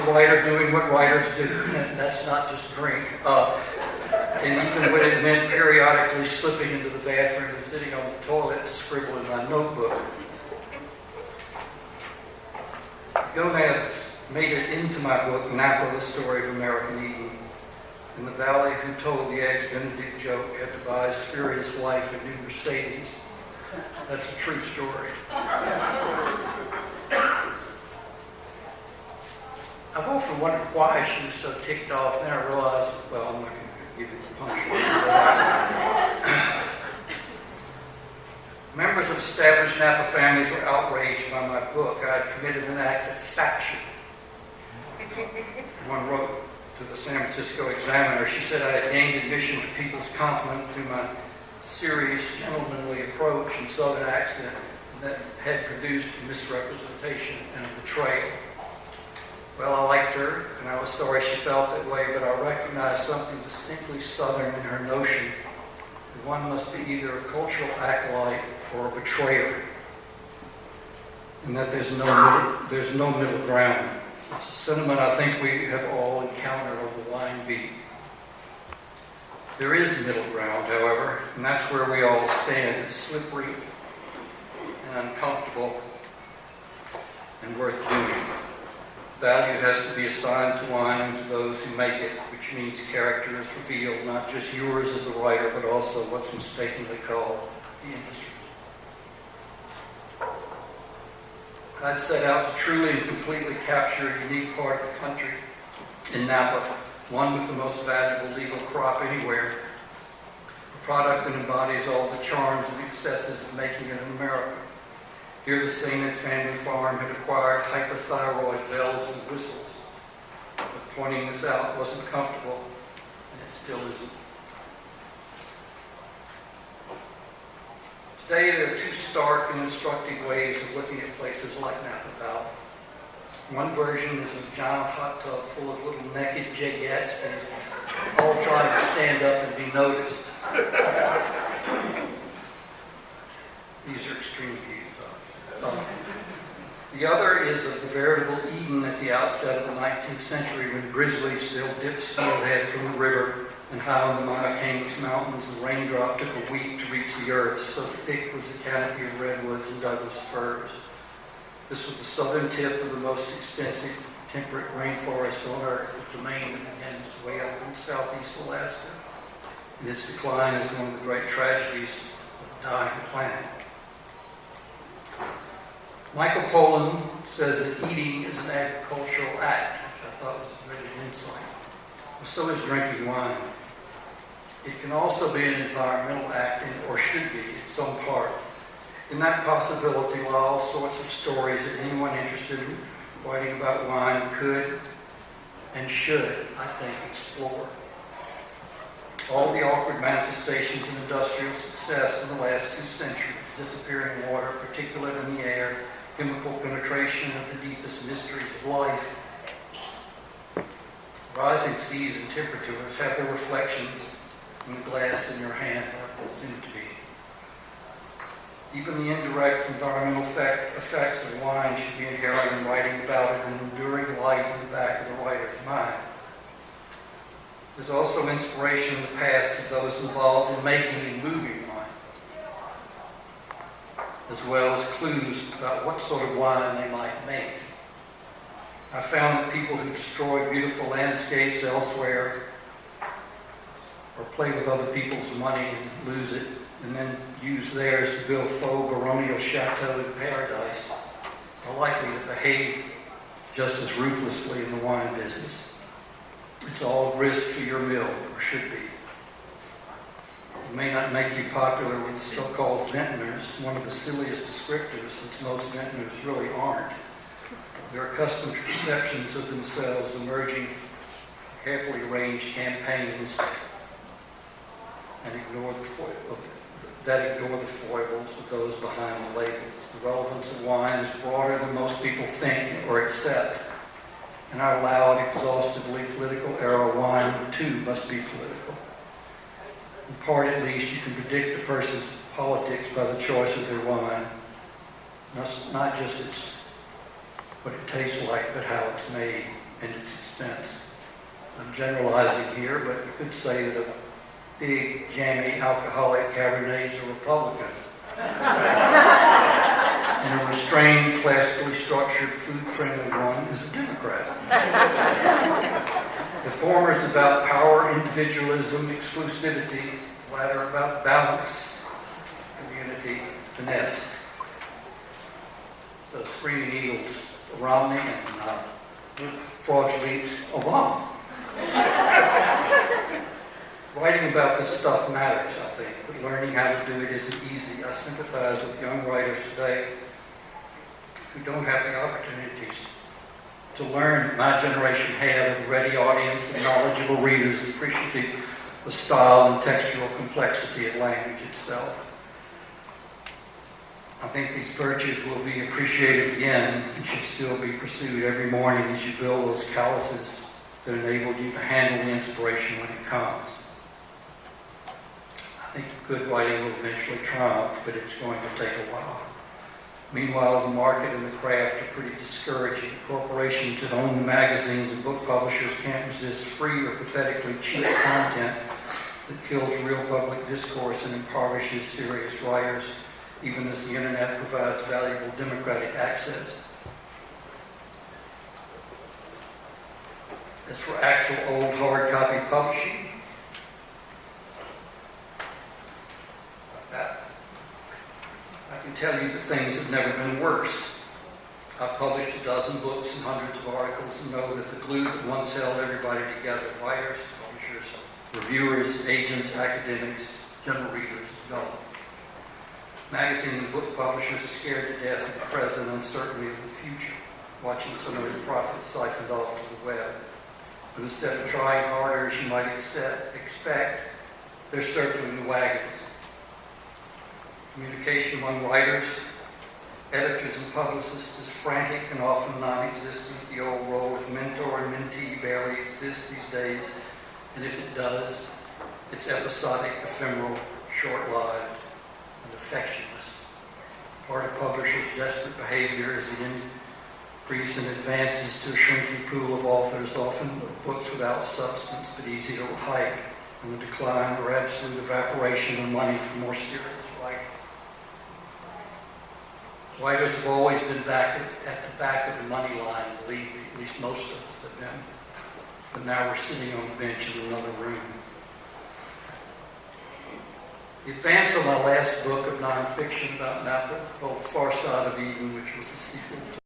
a writer doing what writers do, and that's not just drink. And even when it meant periodically slipping into the bathroom and sitting on the toilet to scribble in my notebook. Gonads made it into my book, Napa, the Story of American Eden. In the valley, who told the Eggs Benedict joke had to buy his furious wife a new Mercedes. That's a true story. I've often wondered why she was so ticked off, and then I realized, well, I'm not going to give you the punchline. Members of established Napa families were outraged by my book. I had committed an act of faction. One wrote to the San Francisco Examiner, she said I had gained admission to people's confidence through my serious, gentlemanly approach and southern accent that had produced a misrepresentation and a betrayal. Well, I liked her, and I was sorry she felt that way, but I recognized something distinctly southern in her notion that one must be either a cultural acolyte or a betrayer, and that there's no middle ground. It's a sentiment I think we have all encountered on the line beat. There is middle ground, however, and that's where we all stand. It's slippery and uncomfortable and worth doing. Value has to be assigned to wine and to those who make it, which means character is revealed, not just yours as a writer, but also what's mistakenly called the industry's. I'd set out to truly and completely capture a unique part of the country in Napa, one with the most valuable legal crop anywhere, a product that embodies all the charms and excesses of making it in America. Here the Sainted family farm had acquired hyperthyroid bells and whistles, but pointing this out wasn't comfortable, and it still isn't. Today there are two stark and instructive ways of looking at places like Napa Valley. One version is a giant hot tub full of little naked Jay Gatsbys, all trying to stand up and be noticed. These are extreme views, obviously. The other is of the veritable Eden at the outset of the 19th century when grizzlies still dipped steelhead from the river, and high on the Monocamous Mountains, the raindrop took a week to reach the earth, so thick was the canopy of redwoods and Douglas firs. This was the southern tip of the most extensive temperate rainforest on earth, a domain that begins way up in southeast Alaska. And its decline is one of the great tragedies of the dying planet. Michael Pollan says that eating is an agricultural act, which I thought was a brilliant insight. Well, so is drinking wine. It can also be an environmental act, or should be, in some part. In that possibility lie all sorts of stories that anyone interested in writing about wine could and should, I think, explore. All the awkward manifestations of industrial success in the last 2 centuries, disappearing water, particulate in the air, chemical penetration of the deepest mysteries of life, rising seas and temperatures have their reflections in the glass in your hand, or it seems to be. Even the indirect environmental effects of wine should be inherent in writing about it and enduring light in the back of the writer's mind. There's also inspiration in the past of those involved in making and moving wine, as well as clues about what sort of wine they might make. I found that people who destroy beautiful landscapes elsewhere or play with other people's money and lose it, and then use theirs to build faux baronial chateau in paradise, are likely to behave just as ruthlessly in the wine business. It's all grist for your mill, or should be. It may not make you popular with so-called vintners, one of the silliest descriptors, since most vintners really aren't. They're accustomed to perceptions of themselves emerging carefully arranged campaigns and ignore the foibles of those behind the labels. The relevance of wine is broader than most people think or accept. In our loud, exhaustively political era, wine, too, must be political. In part, at least, you can predict a person's politics by the choice of their wine. Not just what it tastes like, but how it's made. and its expense. I'm generalizing here, but you could say that a big, jammy, alcoholic Cabernet is a Republican. And a restrained, classically structured, food-friendly one is a Democrat. The former is about power, individualism, exclusivity. The latter about balance, community, finesse. So Screaming Eagles, Romney, and Frogs Leaps, Obama. Writing about this stuff matters, I think, but learning how to do it isn't easy. I sympathize with young writers today who don't have the opportunities to learn my generation had with a ready audience and knowledgeable readers appreciative of style and textual complexity of language itself. I think these virtues will be appreciated again and should still be pursued every morning as you build those calluses that enable you to handle the inspiration when it comes. I think good writing will eventually triumph, but it's going to take a while. Meanwhile, the market and the craft are pretty discouraging. Corporations that own the magazines and book publishers can't resist free or pathetically cheap content that kills real public discourse and impoverishes serious writers, even as the internet provides valuable democratic access. As for actual old hard copy publishing, I can tell you that things have never been worse. I've published a dozen books and hundreds of articles and know that the glue that once held everybody together, writers, publishers, reviewers, agents, academics, general readers, is gone. Magazine and book publishers are scared to death of the present uncertainty of the future, watching some of their profits siphoned off to the web. But instead of trying harder as you might expect, they're circling the wagons. Communication among writers, editors, and publicists is frantic and often non-existent. The old role of mentor and mentee barely exists these days, and if it does, it's episodic, ephemeral, short-lived, and affectionless. Part of publishers' desperate behavior is the increase in advances to a shrinking pool of authors, often of books without substance but easy to hype, and the decline or absolute evaporation of money for more serious writing. Writers have always been at the back of the money line, believe me, at least most of us have been. But now we're sitting on the bench in another room. The advance on my last book of nonfiction about Napa, called The Far Side of Eden, which was a sequel to